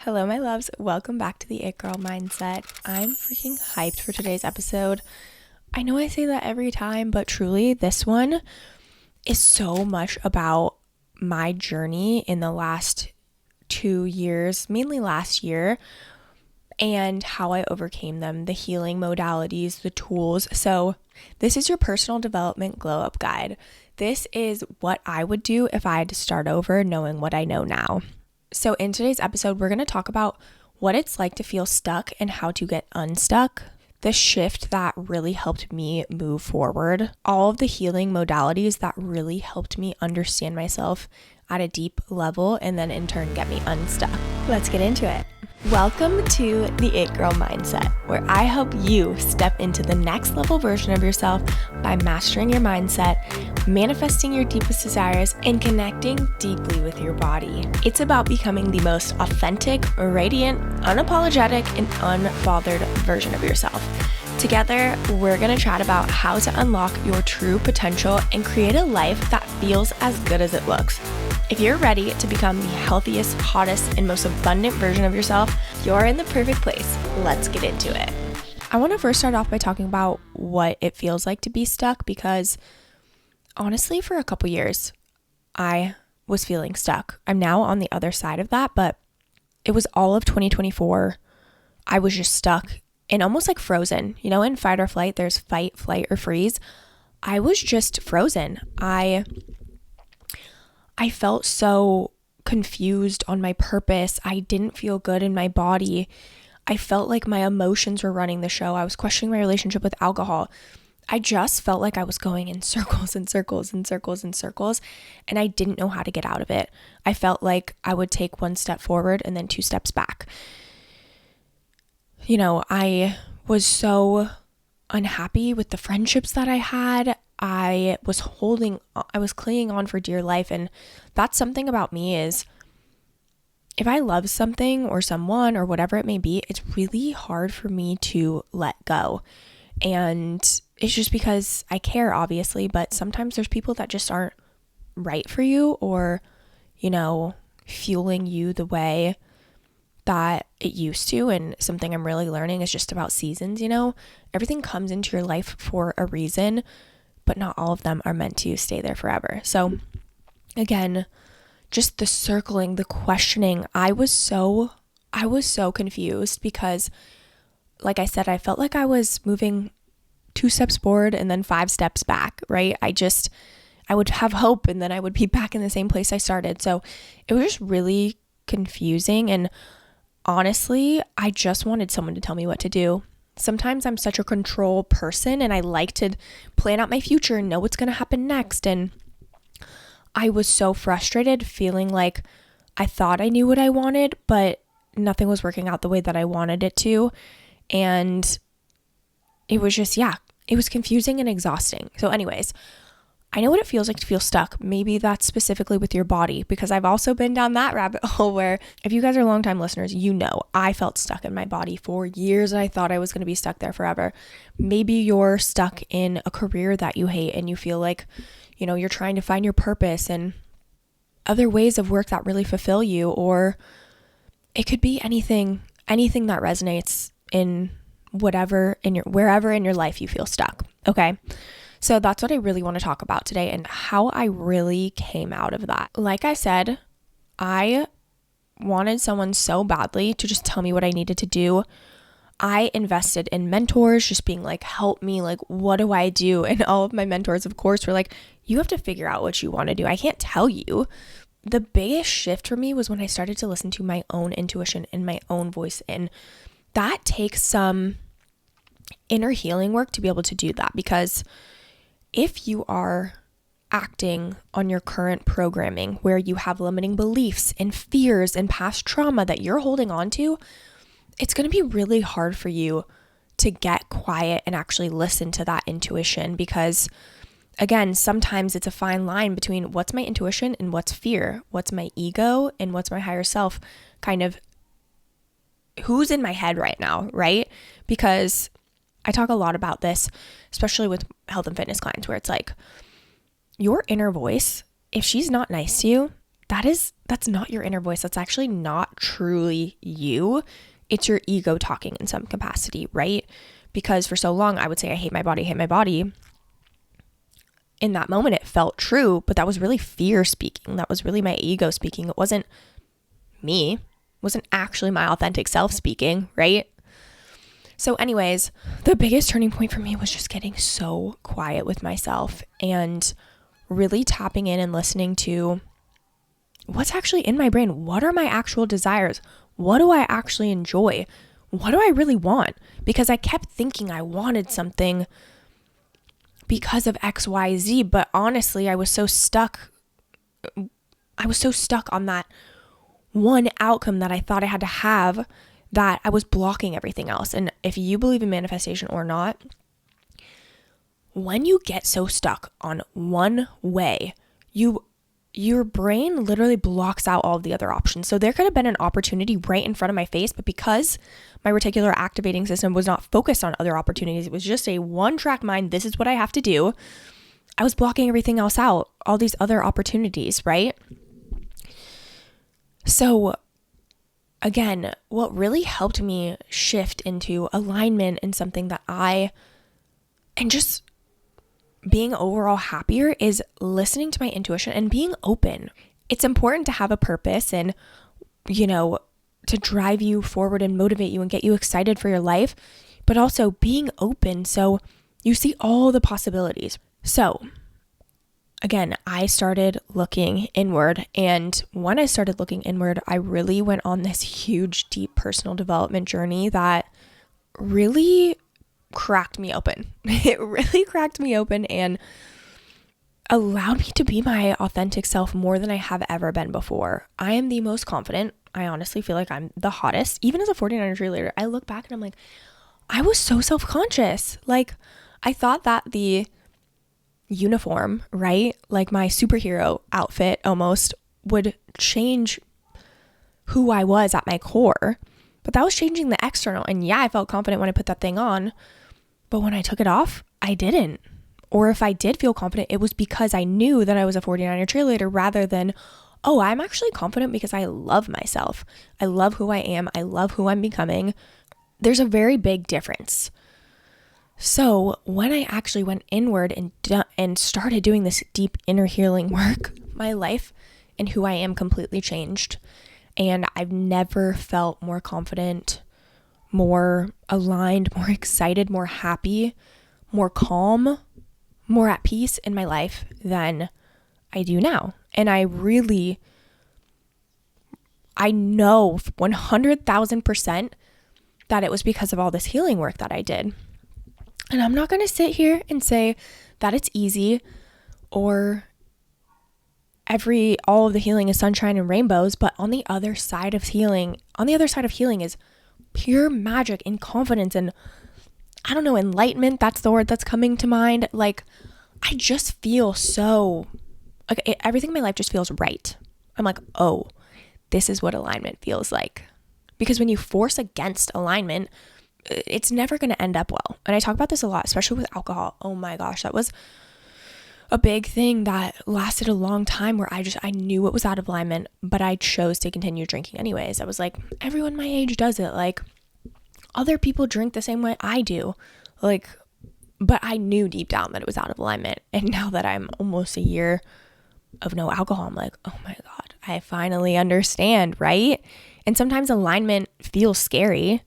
Hello, my loves. Welcome back to the It Girl Mindset. I'm freaking hyped for today's episode. I know I say that every time, but truly, this one is so much about my journey in the last 2 years, mainly last year, and how I overcame them, the healing modalities, the tools. So this is your personal development glow up guide. This is what I would do if I had to start over knowing what I know now. So in today's episode, we're going to talk about what it's like to feel stuck and how to get unstuck, the shift that really helped me move forward, all of the healing modalities that really helped me understand myself at a deep level, and then in turn get me unstuck. Let's get into it. Welcome to the It Girl Mindset, where I help you step into the next level version of yourself by mastering your mindset, manifesting your deepest desires, and connecting deeply with your body. It's about becoming the most authentic, radiant, unapologetic, and unbothered version of yourself. Together, we're going to chat about how to unlock your true potential and create a life that feels as good as it looks. If you're ready to become the healthiest, hottest, and most abundant version of yourself, you're in the perfect place. Let's get into it. I want to first start off by talking about what it feels like to be stuck, because honestly, for a couple years, I was feeling stuck. I'm now on the other side of that, but it was all of 2024. I was just stuck and almost like frozen. You know, in fight or flight, there's fight, flight, or freeze. I was just frozen. I felt so confused on my purpose. I didn't feel good in my body. I felt like my emotions were running the show. I was questioning my relationship with alcohol. I just felt like I was going in circles and circles and circles and circles, and I didn't know how to get out of it. I felt like I would take one step forward and then 2 steps back. You know, I was so unhappy with the friendships that I had. I was clinging on for dear life. And that's something about me is if I love something or someone or whatever it may be, it's really hard for me to let go. And it's just because I care, obviously, but sometimes there's people that just aren't right for you or, you know, fueling you the way that it used to. And something I'm really learning is just about seasons, you know, everything comes into your life for a reason, but not all of them are meant to stay there forever. So again, just the circling, the questioning, I was so confused because, like I said, I felt like I was moving 2 steps forward and then 5 steps back, right? I would have hope and then I would be back in the same place I started. So it was just really confusing. And honestly, I just wanted someone to tell me what to do. Sometimes I'm such a control person and I like to plan out my future and know what's going to happen next. And I was so frustrated feeling like I thought I knew what I wanted, but nothing was working out the way that I wanted it to. And it was just, it was confusing and exhausting. So anyways, I know what it feels like to feel stuck. Maybe that's specifically with your body, because I've also been down that rabbit hole where, if you guys are longtime listeners, you know I felt stuck in my body for years and I thought I was going to be stuck there forever. Maybe you're stuck in a career that you hate and you feel like, you know, you're trying to find your purpose and other ways of work that really fulfill you, or it could be anything that resonates in wherever in your life you feel stuck. Okay. So that's what I really want to talk about today and how I really came out of that. Like I said, I wanted someone so badly to just tell me what I needed to do. I invested in mentors, just being like, help me, like, what do I do? And all of my mentors, of course, were like, you have to figure out what you want to do. I can't tell you. The biggest shift for me was when I started to listen to my own intuition and my own voice. And that takes some inner healing work to be able to do that, because if you are acting on your current programming where you have limiting beliefs and fears and past trauma that you're holding on to, it's going to be really hard for you to get quiet and actually listen to that intuition, because again, sometimes it's a fine line between what's my intuition and what's fear, what's my ego and what's my higher self, kind of who's in my head right now, right? Because I talk a lot about this, especially with health and fitness clients, where it's like your inner voice, if she's not nice to you, that's not your inner voice. That's actually not truly you. It's your ego talking in some capacity, right? Because for so long I would say, I hate my body, hate my body. In that moment, it felt true, but that was really fear speaking. That was really my ego speaking. It wasn't me. It wasn't actually my authentic self speaking, right? So anyways, the biggest turning point for me was just getting so quiet with myself and really tapping in and listening to what's actually in my brain. What are my actual desires? What do I actually enjoy? What do I really want? Because I kept thinking I wanted something because of XYZ, but honestly, I was so stuck on that one outcome that I thought I had to have that I was blocking everything else. And if you believe in manifestation or not, when you get so stuck on one way, your brain literally blocks out all of the other options. So there could have been an opportunity right in front of my face, but because my reticular activating system was not focused on other opportunities, it was just a one-track mind, this is what I have to do, I was blocking everything else out, all these other opportunities, right? So again, what really helped me shift into alignment and something that and just being overall happier is listening to my intuition and being open. It's important to have a purpose and, to drive you forward and motivate you and get you excited for your life, but also being open so you see all the possibilities. So again, I started looking inward, and when I started looking inward, I really went on this huge, deep personal development journey that really cracked me open. It really cracked me open and allowed me to be my authentic self more than I have ever been before. I am the most confident. I honestly feel like I'm the hottest. Even as a 49er cheerleader, I look back and I'm like, I was so self-conscious. Like, I thought that the uniform, right? Like my superhero outfit almost would change who I was at my core. But that was changing the external. And yeah, I felt confident when I put that thing on. But when I took it off, I didn't. Or if I did feel confident, it was because I knew that I was a 49er cheerleader rather than, oh, I'm actually confident because I love myself. I love who I am. I love who I'm becoming. There's a very big difference. So when I actually went inward and started doing this deep inner healing work, my life and who I am completely changed. And I've never felt more confident, more aligned, more excited, more happy, more calm, more at peace in my life than I do now. And I know 100,000% that it was because of all this healing work that I did. And I'm not going to sit here and say that it's easy or all of the healing is sunshine and rainbows, but on the other side of healing is pure magic and confidence and, I don't know, enlightenment. That's the word that's coming to mind. Like, I just feel so, like, everything in my life just feels right. I'm like, oh, this is what alignment feels like. Because when you force against alignment, it's never going to end up well. And I talk about this a lot, especially with alcohol. Oh my gosh, that was a big thing that lasted a long time where I knew it was out of alignment, but I chose to continue drinking anyways. I was like, everyone my age does it. Like, other people drink the same way I do. Like, but I knew deep down that it was out of alignment. And now that I'm almost a year of no alcohol, I'm like, oh my God, I finally understand, right? And sometimes alignment feels scary.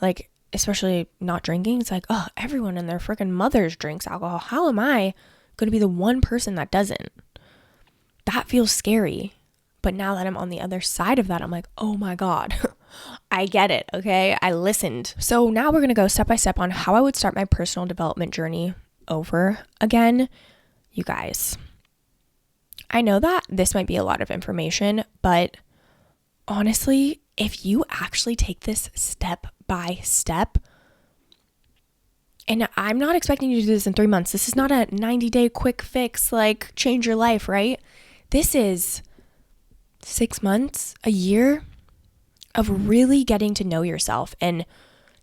Like, especially not drinking. It's like, oh, everyone and their freaking mothers drinks alcohol. How am I going to be the one person that doesn't? That feels scary. But now that I'm on the other side of that, I'm like, oh my God, I get it. Okay. I listened. So now we're going to go step by step on how I would start my personal development journey over again. You guys, I know that this might be a lot of information, but honestly, if you actually take this step by step, and I'm not expecting you to do this in 3 months. This is not a 90-day quick fix, like change your life, right? This is 6 months, a year of really getting to know yourself and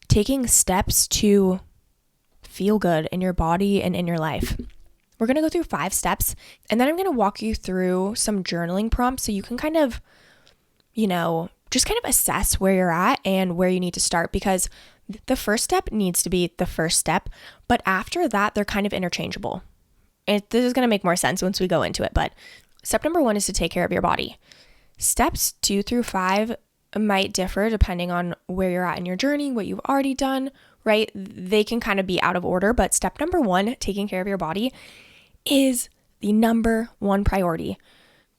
taking steps to feel good in your body and in your life. We're going to go through 5 steps, and then I'm going to walk you through some journaling prompts so you can kind of, just kind of assess where you're at and where you need to start, because the first step needs to be the first step, but after that, they're kind of interchangeable. This is going to make more sense once we go into it, but step number 1 is to take care of your body. Steps 2 through 5 might differ depending on where you're at in your journey, what you've already done, right? They can kind of be out of order, but step number 1, taking care of your body, is the number 1 priority.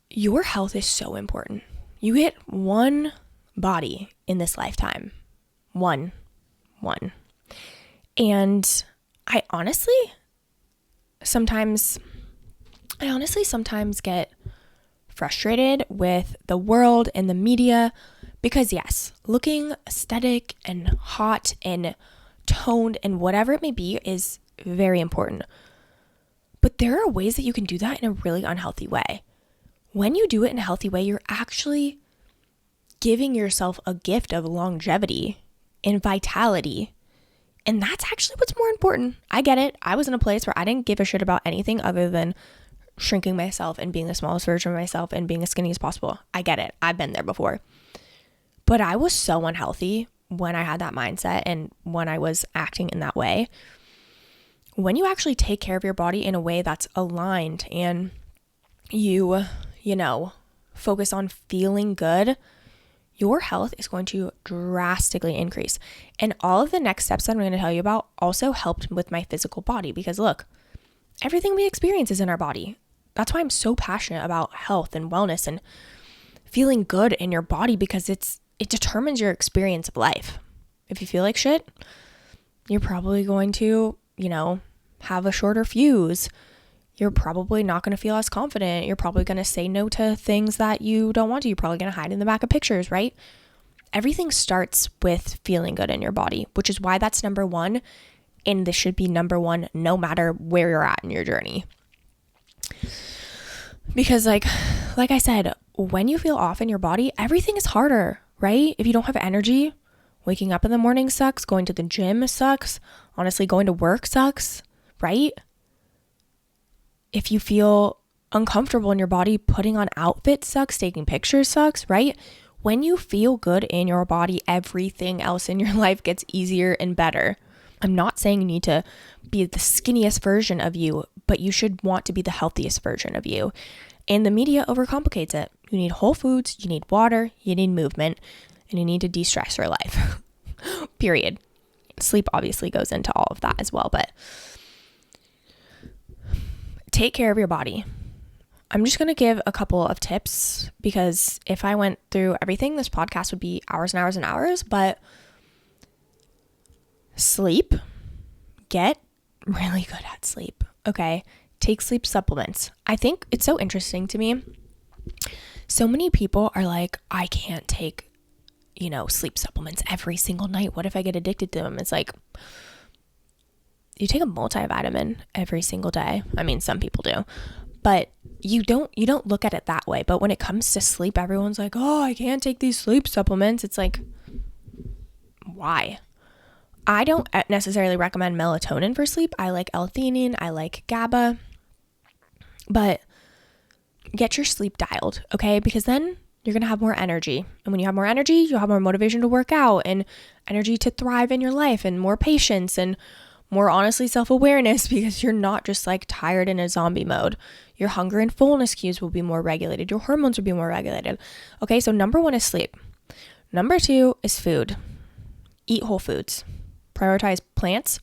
Your health is so important. You get one body in this lifetime. One. And I honestly sometimes get frustrated with the world and the media because, yes, looking aesthetic and hot and toned and whatever it may be is very important. But there are ways that you can do that in a really unhealthy way. When you do it in a healthy way, you're actually giving yourself a gift of longevity and vitality. And that's actually what's more important. I get it. I was in a place where I didn't give a shit about anything other than shrinking myself and being the smallest version of myself and being as skinny as possible. I get it. I've been there before. But I was so unhealthy when I had that mindset and when I was acting in that way. When you actually take care of your body in a way that's aligned and you focus on feeling good, your health is going to drastically increase. And all of the next steps that I'm going to tell you about also helped with my physical body, because look, everything we experience is in our body. That's why I'm so passionate about health and wellness and feeling good in your body, because it determines your experience of life. If you feel like shit, you're probably going to, have a shorter fuse. You're probably not going to feel as confident. You're probably going to say no to things that you don't want to. You're probably going to hide in the back of pictures, right? Everything starts with feeling good in your body, which is why that's number 1. And this should be number 1 no matter where you're at in your journey. Because like I said, when you feel off in your body, everything is harder, right? If you don't have energy, waking up in the morning sucks. Going to the gym sucks. Honestly, going to work sucks, right? If you feel uncomfortable in your body, putting on outfits sucks, taking pictures sucks, right? When you feel good in your body, everything else in your life gets easier and better. I'm not saying you need to be the skinniest version of you, but you should want to be the healthiest version of you. And the media overcomplicates it. You need whole foods, you need water, you need movement, and you need to de-stress your life. Period. Sleep obviously goes into all of that as well, but take care of your body. I'm just going to give a couple of tips, because if I went through everything, this podcast would be hours and hours and hours. But sleep. Get really good at sleep. Okay. Take sleep supplements. I think it's so interesting to me. So many people are like, I can't take, sleep supplements every single night. What if I get addicted to them? It's like, you take a multivitamin every single day. I mean, some people do, but you don't look at it that way. But when it comes to sleep, everyone's like, oh, I can't take these sleep supplements. It's like, why? I don't necessarily recommend melatonin for sleep. I like L-theanine. I like GABA, but get your sleep dialed, okay? Because then you're going to have more energy. And when you have more energy, you'll have more motivation to work out and energy to thrive in your life and more patience and more honestly self-awareness, because you're not just like tired in a zombie mode. Your hunger and fullness cues will be more regulated. Your hormones will be more regulated. Okay, so number 1 is sleep. Number 2 is food. Eat whole foods. Prioritize plants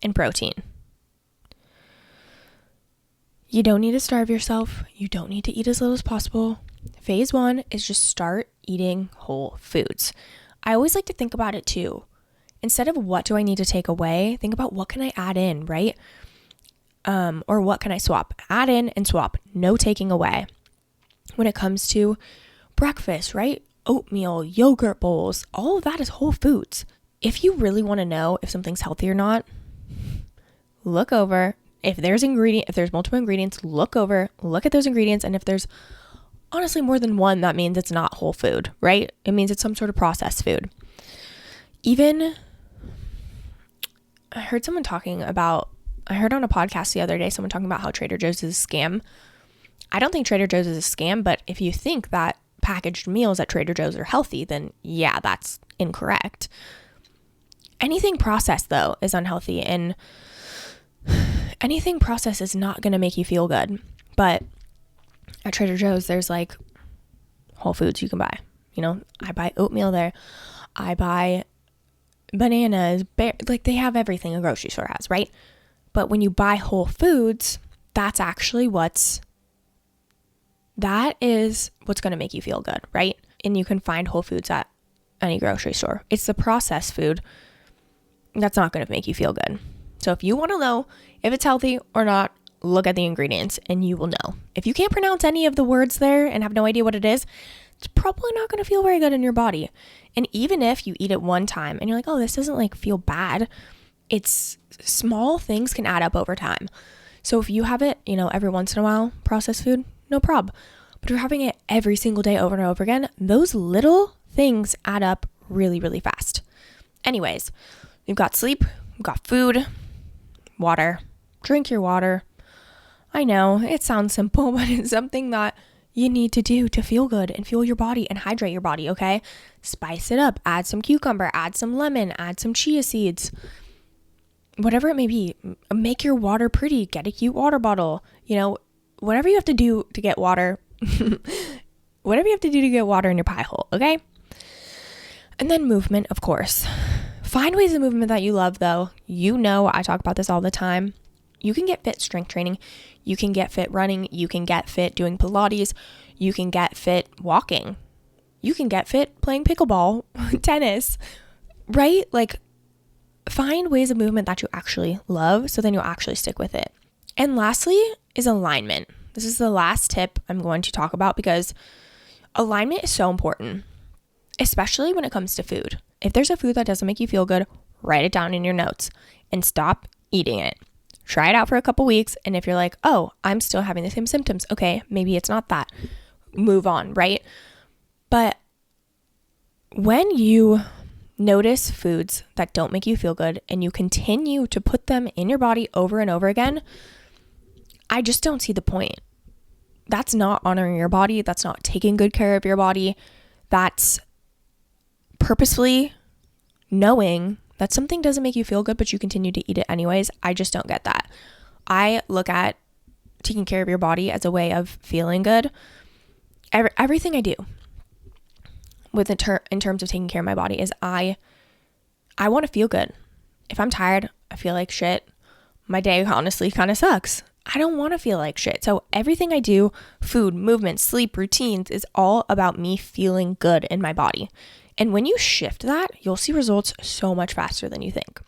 and protein. You don't need to starve yourself. You don't need to eat as little as possible. Phase 1 is just start eating whole foods. I always like to think about it too. Instead of what do I need to take away, think about what can I add in, right? Or what can I swap? Add in and swap. No taking away. When it comes to breakfast, right? Oatmeal, yogurt bowls, all of that is whole foods. If you really want to know if something's healthy or not, look over. If there's multiple ingredients, look at those ingredients. And if there's honestly more than one, that means it's not whole food, right? It means it's some sort of processed food. Even I heard someone talking about I heard on a podcast the other day someone talking about how Trader Joe's is a scam. I don't think Trader Joe's is a scam, but if you think that packaged meals at Trader Joe's are healthy, then yeah, that's incorrect. Anything processed, though, is unhealthy, and anything processed is not going to make you feel good. But at Trader Joe's, there's like whole foods you can buy. You know, I buy oatmeal there. I buy bananas. Like, they have everything a grocery store has, right? But when you buy whole foods, that is what's going to make you feel good, right? And you can find whole foods at any grocery store. It's the processed food that's not going to make you feel good. So if you want to know if it's healthy or not, look at the ingredients and you will know. If you can't pronounce any of the words there and have no idea what it is, it's probably not going to feel very good in your body. And even if you eat it one time and you're like, oh, this doesn't like feel bad, it's small things can add up over time. So if you have it, you know, every once in a while, processed food, no problem. But if you're having it every single day over and over again, those little things add up really, really fast. Anyways, you've got sleep, you've got food, water, drink your water. I know it sounds simple, but it's something that you need to do to feel good and fuel your body and hydrate your body, okay? Spice it up, add some cucumber, add some lemon, add some chia seeds, whatever it may be. Make your water pretty, get a cute water bottle, you know, whatever you have to do to get water, whatever you have to do to get water in your pie hole, okay? And then movement, of course. Find ways of movement that you love, though. You know, I talk about this all the time. You can get fit strength training. You can get fit running. You can get fit doing Pilates. You can get fit walking. You can get fit playing pickleball, tennis, right? Like, find ways of movement that you actually love so then you'll actually stick with it. And lastly is alignment. This is the last tip I'm going to talk about because alignment is so important, especially when it comes to food. If there's a food that doesn't make you feel good, write it down in your notes and stop eating it. Try it out for a couple weeks. And if you're like, oh, I'm still having the same symptoms, okay, maybe it's not that. Move on, right? But when you notice foods that don't make you feel good and you continue to put them in your body over and over again, I just don't see the point. That's not honoring your body. That's not taking good care of your body. That's purposefully knowing that something doesn't make you feel good, but you continue to eat it anyways. I just don't get that. I look at taking care of your body as a way of feeling good. Everything I do in terms of taking care of my body is I want to feel good. If I'm tired, I feel like shit, my day honestly kind of sucks. I don't want to feel like shit. So everything I do, food, movement, sleep, routines, is all about me feeling good in my body. And when you shift that, you'll see results so much faster than you think.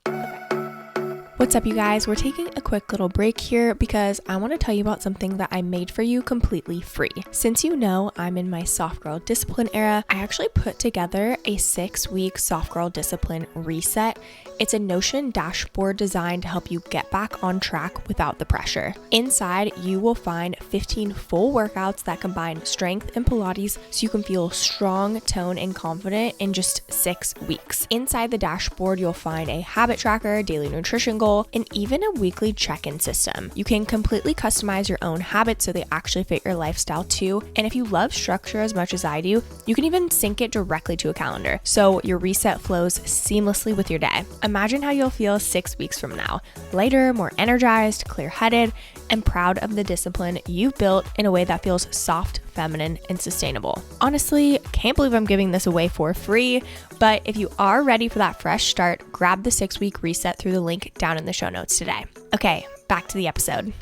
What's up, you guys? We're taking a quick little break here because I want to tell you about something that I made for you completely free. Since you know I'm in my soft girl discipline era, I actually put together a 6-week soft girl discipline reset. It's a Notion dashboard designed to help you get back on track without the pressure. Inside, you will find 15 full workouts that combine strength and Pilates so you can feel strong, toned, and confident in just 6 weeks. Inside the dashboard, you'll find a habit tracker, daily nutrition goal, and even a weekly check-in system. You can completely customize your own habits so they actually fit your lifestyle too. And if you love structure as much as I do, you can even sync it directly to a calendar so your reset flows seamlessly with your day. Imagine how you'll feel 6 weeks from now, lighter, more energized, clear-headed, and proud of the discipline you've built in a way that feels soft, feminine, and sustainable. Honestly, can't believe I'm giving this away for free, but if you are ready for that fresh start, grab the 6-week reset through the link down in the show notes today. Okay, back to the episode.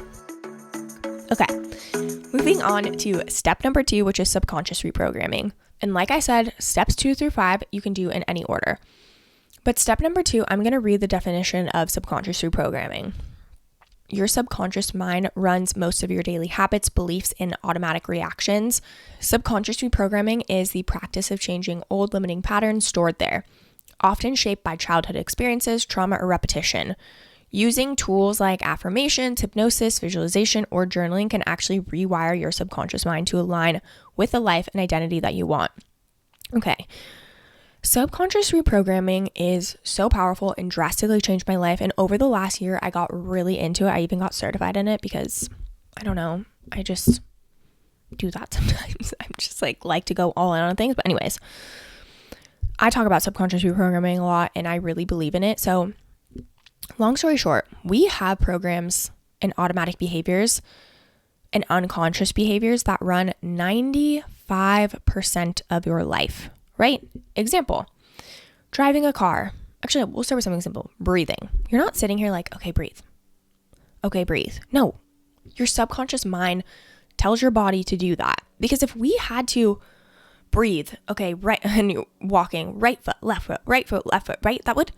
Okay, moving on to step number 2, which is subconscious reprogramming. And like I said, steps 2 through 5, you can do in any order. But step number 2, I'm going to read the definition of subconscious reprogramming. Your subconscious mind runs most of your daily habits, beliefs, and automatic reactions. Subconscious reprogramming is the practice of changing old limiting patterns stored there, often shaped by childhood experiences, trauma, or repetition. Using tools like affirmations, hypnosis, visualization, or journaling can actually rewire your subconscious mind to align with the life and identity that you want. Okay, Subconscious reprogramming is so powerful and drastically changed my life. And over the last year, I got really into it. I even got certified in it because I don't know. I just do that sometimes. I'm just like to go all in on things. But anyways, I talk about subconscious reprogramming a lot and I really believe in it. So long story short, we have programs and automatic behaviors and unconscious behaviors that run 95% of your life, right? Example, driving a car. Actually, we'll start with something simple. Breathing. You're not sitting here like, okay, breathe. Okay, breathe. No, your subconscious mind tells your body to do that. Because if we had to breathe, okay, right, and you're walking, right foot, left foot, right, that would,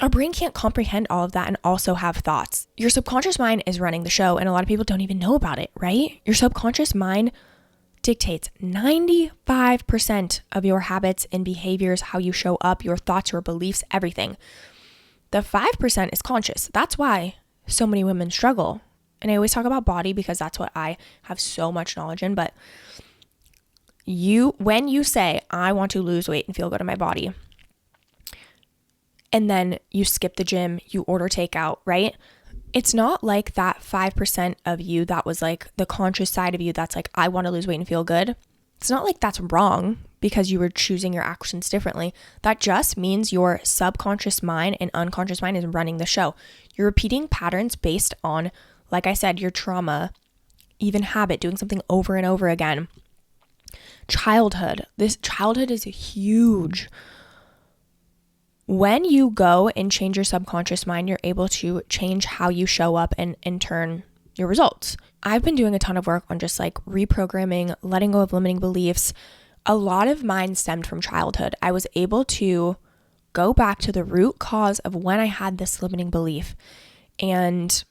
our brain can't comprehend all of that and also have thoughts. Your subconscious mind is running the show, and a lot of people don't even know about it, right? Your subconscious mind dictates 95% of your habits and behaviors, how you show up, your thoughts, your beliefs, everything. The 5% is conscious. That's why so many women struggle. And I always talk about body because that's what I have so much knowledge in. But when you say, I want to lose weight and feel good in my body, and then you skip the gym, you order takeout, right? It's not like that 5% of you that was like the conscious side of you that's like, I want to lose weight and feel good. It's not like that's wrong because you were choosing your actions differently. That just means your subconscious mind and unconscious mind is running the show. You're repeating patterns based on, like I said, your trauma, even habit, doing something over and over again. Childhood. This childhood is huge. When you go and change your subconscious mind, you're able to change how you show up and in turn your results. I've been doing a ton of work on just like reprogramming, letting go of limiting beliefs. A lot of mine stemmed from childhood. I was able to go back to the root cause of when I had this limiting belief. And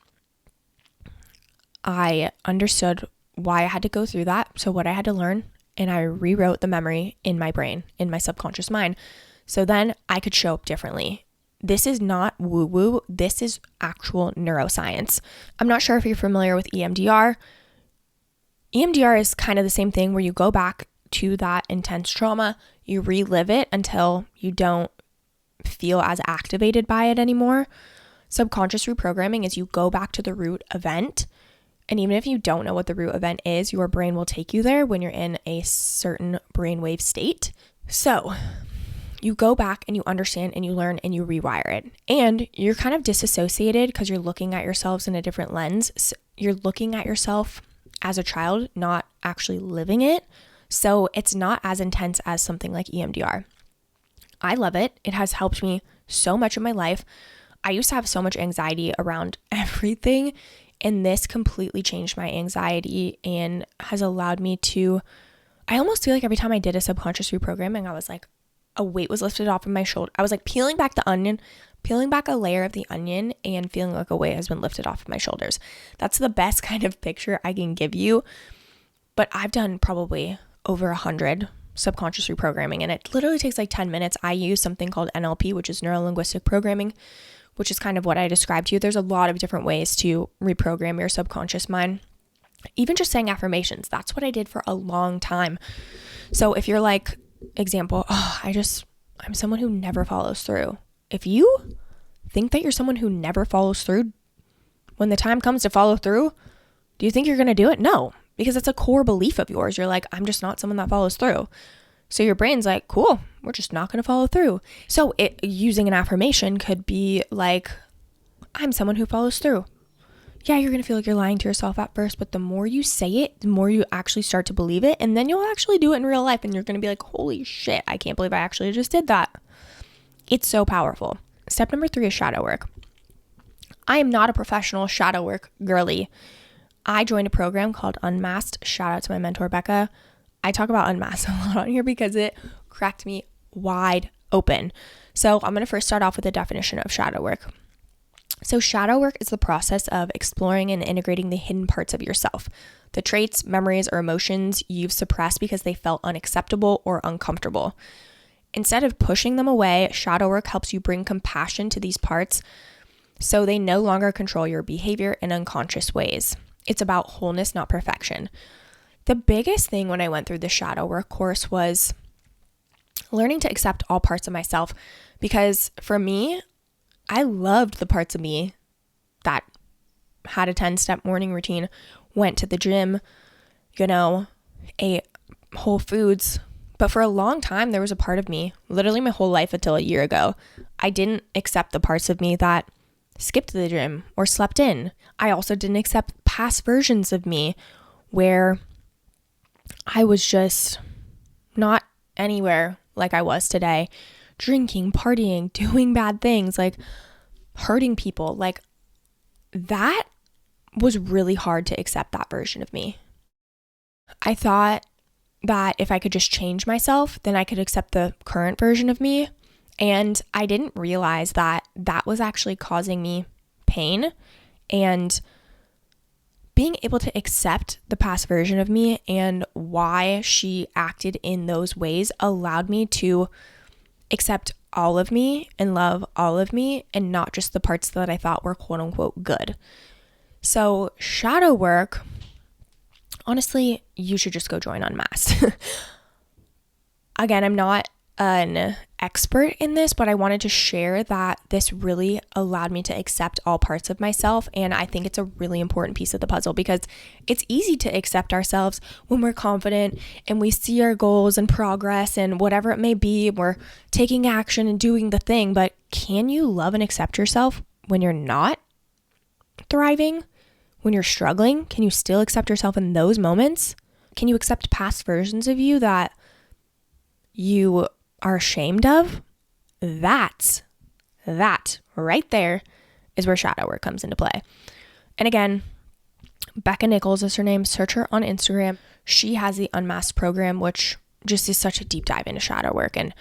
I understood why I had to go through that. So what I had to learn, and I rewrote the memory in my brain, in my subconscious mind. So then I could show up differently. This is not woo-woo. This is actual neuroscience. I'm not sure if you're familiar with EMDR. EMDR is kind of the same thing where you go back to that intense trauma, you relive it until you don't feel as activated by it anymore. Subconscious reprogramming is you go back to the root event. And even if you don't know what the root event is, your brain will take you there when you're in a certain brainwave state. So you go back and you understand and you learn and you rewire it. And you're kind of disassociated because you're looking at yourselves in a different lens. So you're looking at yourself as a child, not actually living it. So it's not as intense as something like EMDR. I love it. It has helped me so much in my life. I used to have so much anxiety around everything, and this completely changed my anxiety and has allowed me to, I almost feel like every time I did a subconscious reprogramming, I was like, a weight was lifted off of my shoulder. I was like peeling back the onion, peeling back a layer of the onion and feeling like a weight has been lifted off of my shoulders. That's the best kind of picture I can give you. But I've done probably over 100 subconscious reprogramming, and it literally takes like 10 minutes. I use something called NLP, which is neuro-linguistic programming, which is kind of what I described to you. There's a lot of different ways to reprogram your subconscious mind. Even just saying affirmations, that's what I did for a long time. So if you're like, example, I'm someone who never follows through. If you think that you're someone who never follows through, when the time comes to follow through, do you think you're going to do it? No, because it's a core belief of yours. You're like, I'm just not someone that follows through. So your brain's like, cool, we're just not going to follow through. So using an affirmation could be like, I'm someone who follows through. Yeah, you're going to feel like you're lying to yourself at first, but the more you say it, the more you actually start to believe it. And then you'll actually do it in real life and you're going to be like, holy shit, I can't believe I actually just did that. It's so powerful. Step number 3 is shadow work. I am not a professional shadow work girly. I joined a program called Unmasked. Shout out to my mentor, Becca. I talk about Unmasked a lot on here because it cracked me wide open. So I'm going to first start off with a definition of shadow work. So shadow work is the process of exploring and integrating the hidden parts of yourself, the traits, memories, or emotions you've suppressed because they felt unacceptable or uncomfortable. Instead of pushing them away, shadow work helps you bring compassion to these parts so they no longer control your behavior in unconscious ways. It's about wholeness, not perfection. The biggest thing when I went through the shadow work course was learning to accept all parts of myself, because for me, I loved the parts of me that had a 10-step morning routine, went to the gym, ate whole foods. But for a long time, there was a part of me, literally my whole life until a year ago, I didn't accept the parts of me that skipped the gym or slept in. I also didn't accept past versions of me where I was just not anywhere like I was today, drinking, partying, doing bad things, like hurting people. Like that was really hard to accept, that version of me. I thought that if I could just change myself, then I could accept the current version of me. And I didn't realize that that was actually causing me pain. And being able to accept the past version of me and why she acted in those ways allowed me to accept all of me and love all of me, and not just the parts that I thought were quote unquote good. So shadow work, honestly, you should just go join Unmasked. Again, I'm not an expert in this, but I wanted to share that this really allowed me to accept all parts of myself. And I think it's a really important piece of the puzzle, because it's easy to accept ourselves when we're confident and we see our goals and progress and whatever it may be, we're taking action and doing the thing. But can you love and accept yourself when you're not thriving? When you're struggling? Can you still accept yourself in those moments? Can you accept past versions of you that you are ashamed of? That right there is where shadow work comes into play. And again, Becca Nichols is her name. Search her on Instagram. She has the Unmasked program, which just is such a deep dive into shadow work, and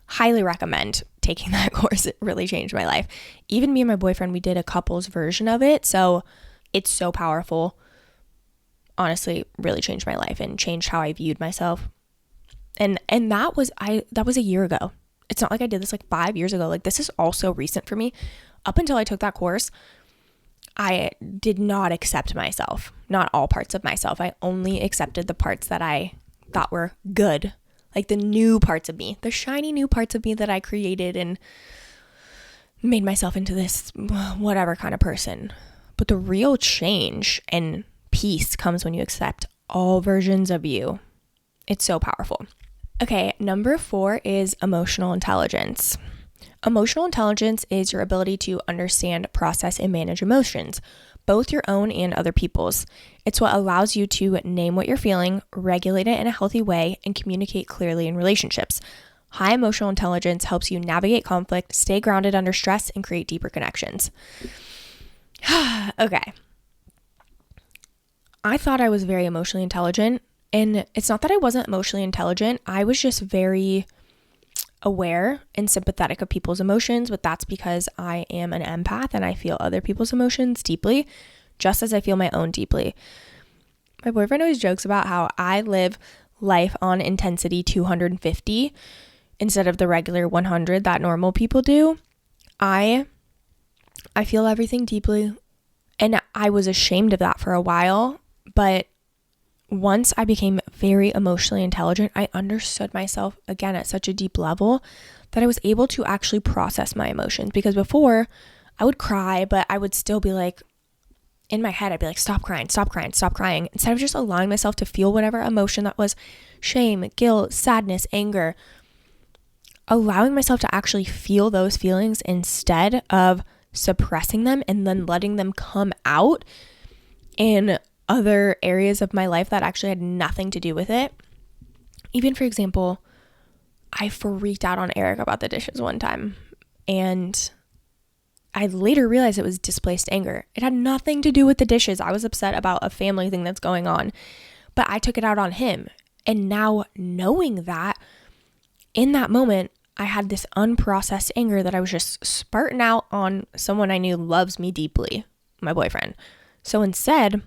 highly recommend taking that course. It really changed my life. Even me and my boyfriend, we did a couples version of it. So it's so powerful. Honestly, really changed my life and changed how I viewed myself. And that was a year ago. It's not like I did this like 5 years ago. Like, this is also recent for me. Up until I took that course, I did not accept myself, not all parts of myself. I only accepted the parts that I thought were good, like the new parts of me, the shiny new parts of me that I created and made myself into this whatever kind of person. But the real change and peace comes when you accept all versions of you. It's so powerful. Okay, number 4 is emotional intelligence. Emotional intelligence is your ability to understand, process, and manage emotions, both your own and other people's. It's what allows you to name what you're feeling, regulate it in a healthy way, and communicate clearly in relationships. High emotional intelligence helps you navigate conflict, stay grounded under stress, and create deeper connections. Okay. I thought I was very emotionally intelligent. And it's not that I wasn't emotionally intelligent. I was just very aware and sympathetic of people's emotions, but that's because I am an empath and I feel other people's emotions deeply, just as I feel my own deeply. My boyfriend always jokes about how I live life on intensity 250 instead of the regular 100 that normal people do. I feel everything deeply, and I was ashamed of that for a while, but once I became very emotionally intelligent, I understood myself again at such a deep level that I was able to actually process my emotions. Because before, I would cry, but I would still be like, in my head, I'd be like, stop crying, instead of just allowing myself to feel whatever emotion that was, shame, guilt, sadness, anger, allowing myself to actually feel those feelings instead of suppressing them and then letting them come out in other areas of my life that actually had nothing to do with it. Even, for example, I freaked out on Eric about the dishes one time, and I later realized it was displaced anger. It had nothing to do with the dishes. I was upset about a family thing that's going on, but I took it out on him. And now, knowing that, in that moment, I had this unprocessed anger that I was just spurting out on someone I knew loves me deeply, my boyfriend. So instead,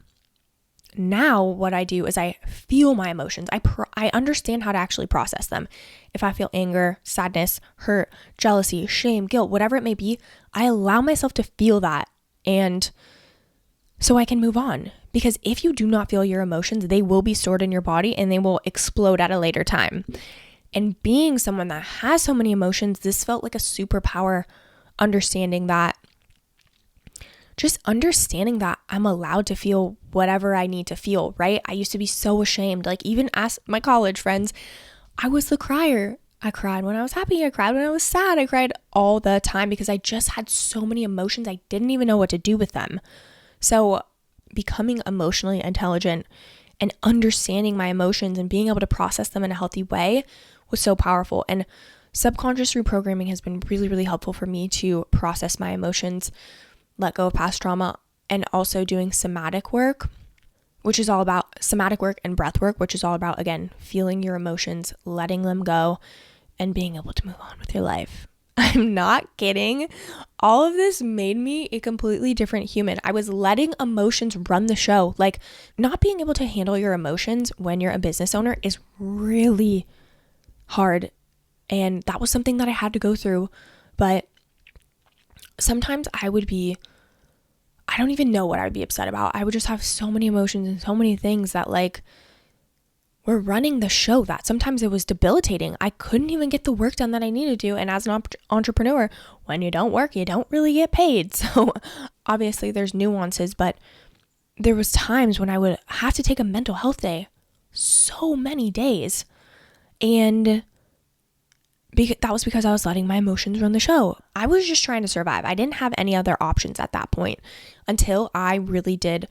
now what I do is I feel my emotions. I understand how to actually process them. If I feel anger, sadness, hurt, jealousy, shame, guilt, whatever it may be, I allow myself to feel that, and so I can move on. Because if you do not feel your emotions, they will be stored in your body and they will explode at a later time. And being someone that has so many emotions, this felt like a superpower, understanding that I'm allowed to feel whatever I need to feel, right? I used to be so ashamed. Like, even as my college friends, I was the crier. I cried when I was happy. I cried when I was sad. I cried all the time because I just had so many emotions. I didn't even know what to do with them. So becoming emotionally intelligent and understanding my emotions and being able to process them in a healthy way was so powerful. And subconscious reprogramming has been really, really helpful for me to process my emotions, let go of past trauma, and also doing somatic work, which is all about somatic work, and breath work, which is all about, again, feeling your emotions, letting them go, and being able to move on with your life. I'm not kidding. All of this made me a completely different human. I was letting emotions run the show. Like, not being able to handle your emotions when you're a business owner is really hard. And that was something that I had to go through. But sometimes I don't even know what I would be upset about. I would just have so many emotions and so many things that, like, were running the show, that sometimes it was debilitating. I couldn't even get the work done that I needed to. And as an entrepreneur, when you don't work, you don't really get paid. So obviously there's nuances, but there was times when I would have to take a mental health day, so many days. And that was because I was letting my emotions run the show. I was just trying to survive. I didn't have any other options at that point until I really did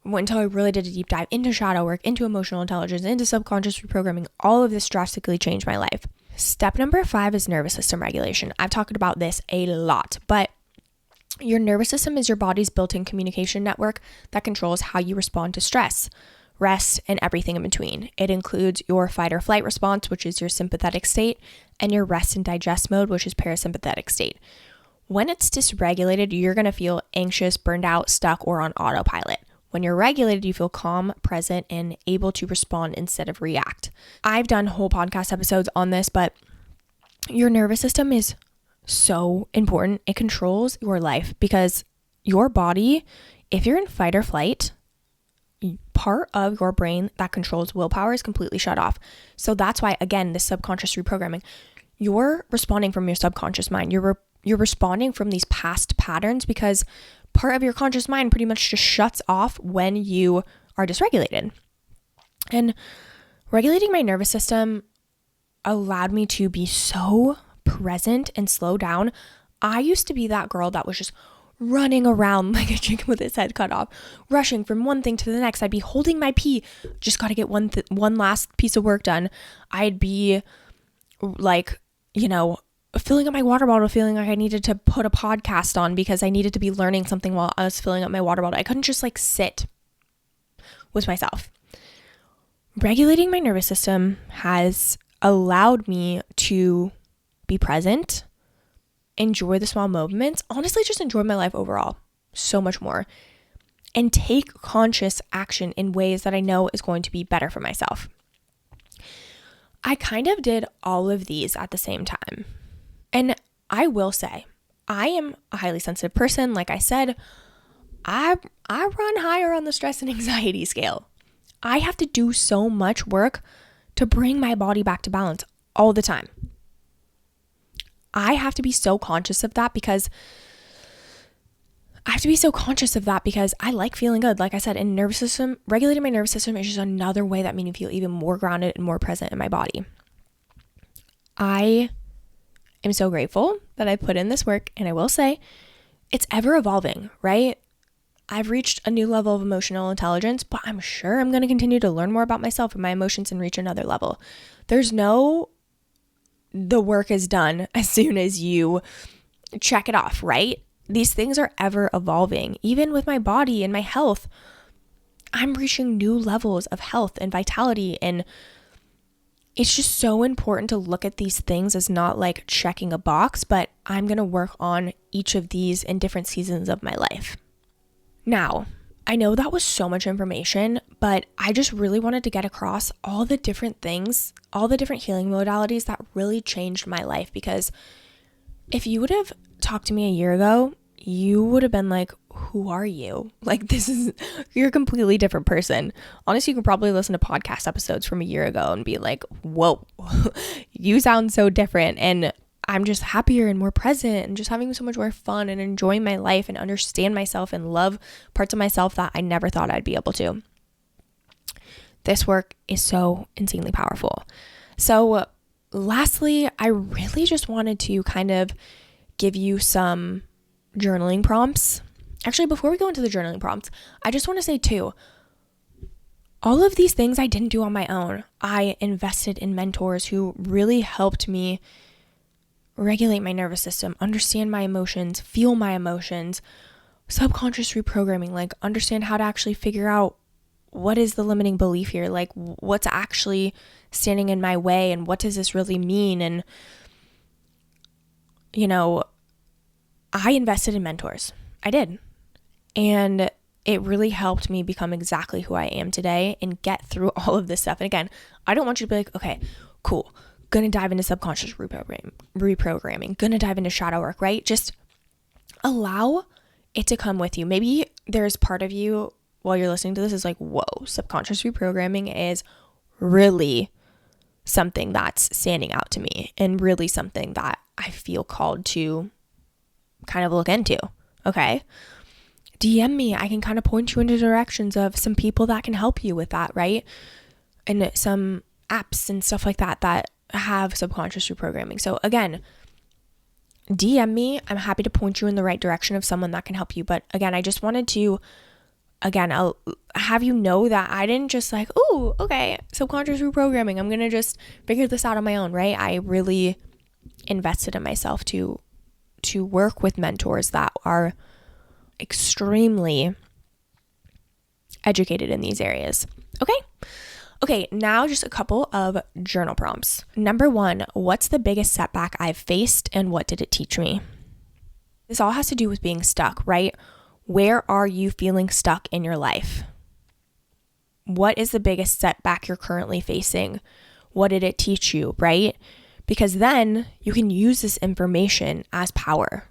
a deep dive into shadow work, into emotional intelligence, into subconscious reprogramming. All of this drastically changed my life. Step number 5 is nervous system regulation. I've talked about this a lot, but your nervous system is your body's built-in communication network that controls how you respond to stress, rest, and everything in between. It includes your fight or flight response, which is your sympathetic state, and your rest and digest mode, which is parasympathetic state. When it's dysregulated, you're going to feel anxious, burned out, stuck, or on autopilot. When you're regulated, you feel calm, present, and able to respond instead of react. I've done whole podcast episodes on this, but your nervous system is so important. It controls your life because your body, if you're in fight or flight, part of your brain that controls willpower is completely shut off. So that's why, again, this subconscious reprogramming, you're responding from your subconscious mind. You're responding from these past patterns because part of your conscious mind pretty much just shuts off when you are dysregulated. And regulating my nervous system allowed me to be so present and slow down. I used to be that girl that was just running around like a chicken with its head cut off, rushing from one thing to the next. I'd be holding my pee, just got to get one last piece of work done. I'd be like, filling up my water bottle, feeling like I needed to put a podcast on because I needed to be learning something while I was filling up my water bottle. I couldn't just sit with myself. Regulating my nervous system has allowed me to be present, enjoy the small moments, honestly, just enjoy my life overall so much more, and take conscious action in ways that I know is going to be better for myself. I kind of did all of these at the same time. And I will say, I am a highly sensitive person. Like I said, I run higher on the stress and anxiety scale. I have to do so much work to bring my body back to balance all the time. I have to be so conscious of that because I like feeling good. Like I said, and regulating my nervous system is just another way that made me feel even more grounded and more present in my body. I am so grateful that I put in this work, and I will say it's ever evolving, right? I've reached a new level of emotional intelligence, but I'm sure I'm going to continue to learn more about myself and my emotions and reach another level. The work is done as soon as you check it off, right? These things are ever evolving. Even with my body and my health, I'm reaching new levels of health and vitality, and it's just so important to look at these things as not like checking a box, but I'm going to work on each of these in different seasons of my life. Now, I know that was so much information, but I just really wanted to get across all the different things, all the different healing modalities that really changed my life, because if you would have talked to me a year ago, you would have been like, who are you? Like, you're a completely different person. Honestly, you can probably listen to podcast episodes from a year ago and be like, whoa, you sound so different. And I'm just happier and more present and just having so much more fun and enjoying my life and understand myself and love parts of myself that I never thought I'd be able to. This work is so insanely powerful. So lastly, I really just wanted to kind of give you some journaling prompts. Actually, before we go into the journaling prompts, I just want to say too, all of these things I didn't do on my own. I invested in mentors who really helped me regulate my nervous system, understand my emotions, feel my emotions, subconscious reprogramming, like understand how to actually figure out what is the limiting belief here, like what's actually standing in my way and what does this really mean. And, I invested in mentors. I did. And it really helped me become exactly who I am today and get through all of this stuff. And again, I don't want you to be like, okay, cool, gonna dive into subconscious reprogramming, gonna dive into shadow work, right? Just allow it to come with you. Maybe there's part of you while you're listening to this is like, whoa, subconscious reprogramming is really something that's standing out to me and really something that I feel called to kind of look into. Okay. DM me. I can kind of point you into directions of some people that can help you with that, right? And some apps and stuff like that have subconscious reprogramming. So again, DM me. I'm happy to point you in the right direction of someone that can help you. But again, I just wanted to I'll have you know that I didn't just like, oh, okay, subconscious reprogramming, I'm going to just figure this out on my own, right? I really invested in myself to work with mentors that are extremely educated in these areas. Okay, now just a couple of journal prompts. Number 1, what's the biggest setback I've faced and what did it teach me? This all has to do with being stuck, right? Where are you feeling stuck in your life? What is the biggest setback you're currently facing? What did it teach you, right? Because then you can use this information as power.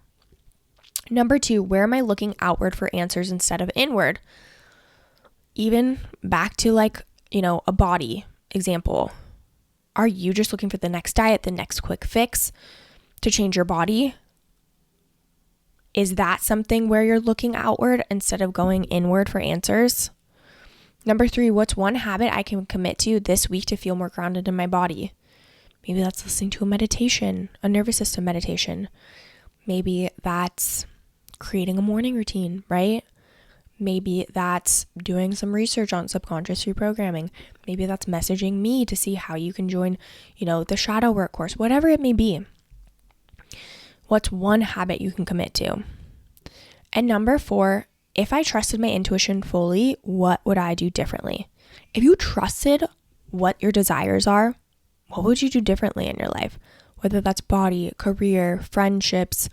Number 2, where am I looking outward for answers instead of inward? Even back to a body example. Are you just looking for the next diet, the next quick fix to change your body? Is that something where you're looking outward instead of going inward for answers? Number 3, what's one habit I can commit to this week to feel more grounded in my body? Maybe that's listening to a nervous system meditation. Maybe that's creating a morning routine, right? Maybe that's doing some research on subconscious reprogramming. Maybe that's messaging me to see how you can join, the shadow work course, whatever it may be. What's one habit you can commit to? And number 4, if I trusted my intuition fully, what would I do differently? If you trusted what your desires are, what would you do differently in your life? Whether that's body, career, friendships,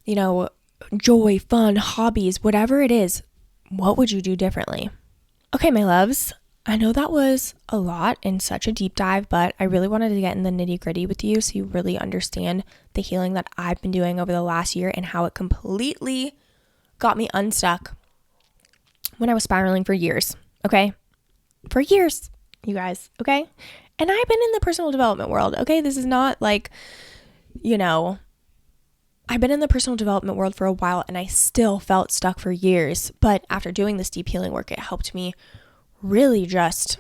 joy, fun, hobbies, whatever it is, what would you do differently? Okay, my loves, I know that was a lot and such a deep dive, but I really wanted to get in the nitty-gritty with you so you really understand the healing that I've been doing over the last year and how it completely got me unstuck when I was spiraling for years, okay? For years, you guys, okay? And I've been in the personal development world, okay? This is not like, I've been in the personal development world for a while and I still felt stuck for years. But after doing this deep healing work, it helped me really just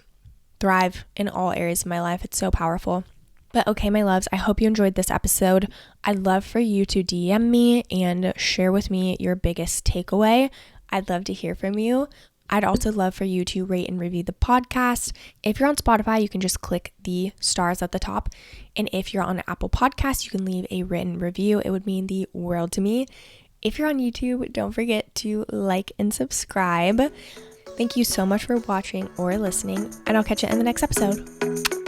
thrive in all areas of my life. It's so powerful. But okay, my loves, I hope you enjoyed this episode. I'd love for you to DM me and share with me your biggest takeaway. I'd love to hear from you. I'd also love for you to rate and review the podcast. If you're on Spotify, you can just click the stars at the top. And if you're on Apple Podcasts, you can leave a written review. It would mean the world to me. If you're on YouTube, don't forget to like and subscribe. Thank you so much for watching or listening, and I'll catch you in the next episode.